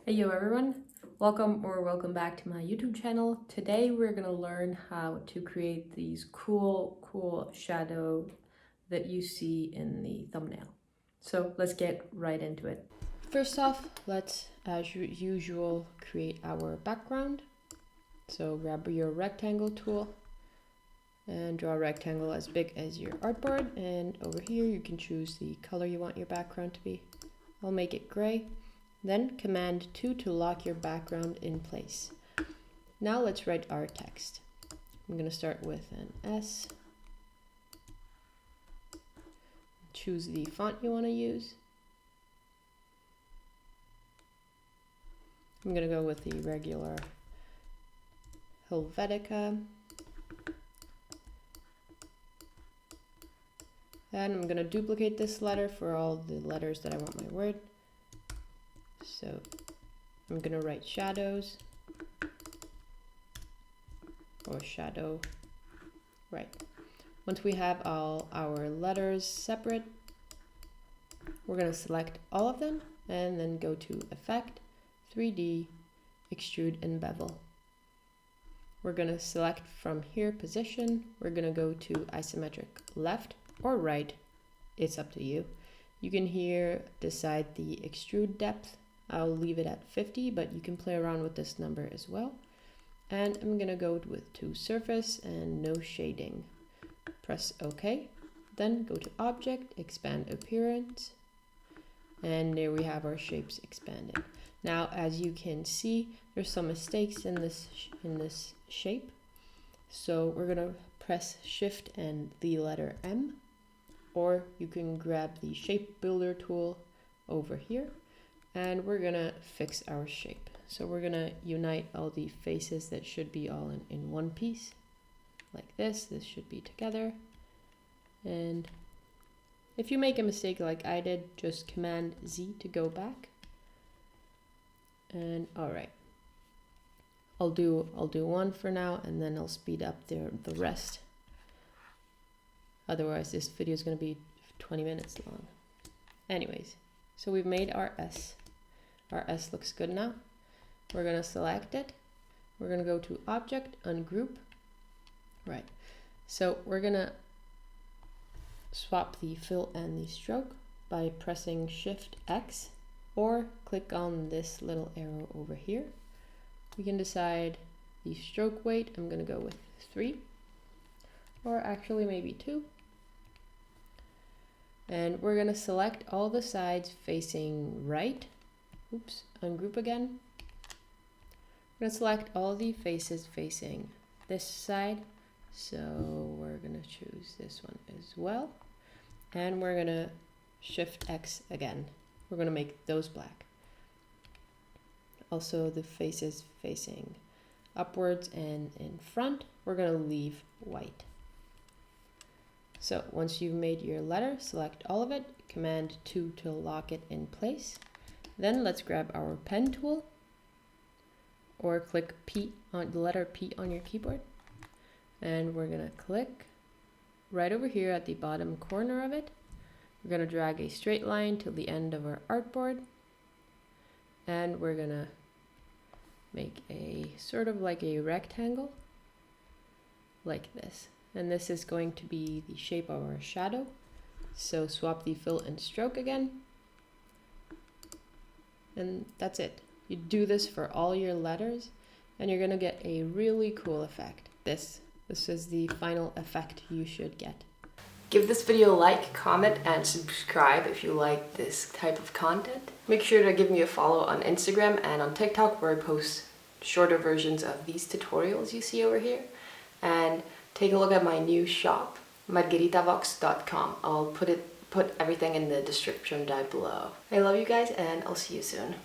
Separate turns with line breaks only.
Hey yo everyone, welcome back to my YouTube channel. Today we're gonna learn how to create these cool shadow that you see in the thumbnail. So let's get right into it. First off, let's, as usual, create our background. So grab your rectangle tool and draw a rectangle as big as your artboard, and over here you can choose the color you want your background to be. I'll make it gray. Then Command 2 to lock your background in place. Now let's write our text. I'm going to start with an S. Choose the font you want to use. I'm going to go with the regular Helvetica. And I'm going to duplicate this letter for all the letters that I want my word. So I'm going to write shadows or shadow. Right. Once we have all our letters separate, we're going to select all of them and then go to Effect, 3D, Extrude and Bevel. We're going to select from here Position. We're going to go to Isometric left or right. It's up to you. You can here decide the extrude depth. I'll leave it at 50, but you can play around with this number as well. And I'm gonna go with to surface and no shading. Press OK. Then go to Object, Expand Appearance. And there we have our shapes expanded. Now, as you can see, there's some mistakes in this shape. So we're gonna press Shift and the letter M, or you can grab the Shape Builder tool over here. And we're gonna fix our shape. So we're gonna unite all the faces that should be all in one piece. Like this should be together. And if you make a mistake like I did, just Command Z to go back. And all right. I'll do one for now, and then I'll speed up the rest. Otherwise this video is gonna be 20 minutes long. Anyways, so we've made our S. Our S looks good now. We're going to select it. We're going to go to Object, Ungroup. Right. So we're going to swap the fill and the stroke by pressing Shift X, or click on this little arrow over here. We can decide the stroke weight. I'm going to go with 3, or actually maybe 2. And we're going to select all the sides facing right. Oops, ungroup again. We're going to select all the faces facing this side. So we're going to choose this one as well. And we're going to Shift X again. We're going to make those black. Also the faces facing upwards and in front, we're going to leave white. So once you've made your letter, select all of it, Command 2 to lock it in place. Then let's grab our pen tool, or click P on the letter P on your keyboard. And we're gonna click right over here at the bottom corner of it. We're gonna drag a straight line to the end of our artboard. And we're gonna make a sort of like a rectangle like this. And this is going to be the shape of our shadow. So swap the fill and stroke again. And that's it. You do this for all your letters, and you're gonna get a really cool effect. This is the final effect you should get. Give this video a like, comment, and subscribe if you like this type of content. Make sure to give me a follow on Instagram and on TikTok, where I post shorter versions of these tutorials you see over here. And take a look at my new shop, Margheritavox.com. I'll put everything in the description down below. I love you guys, and I'll see you soon.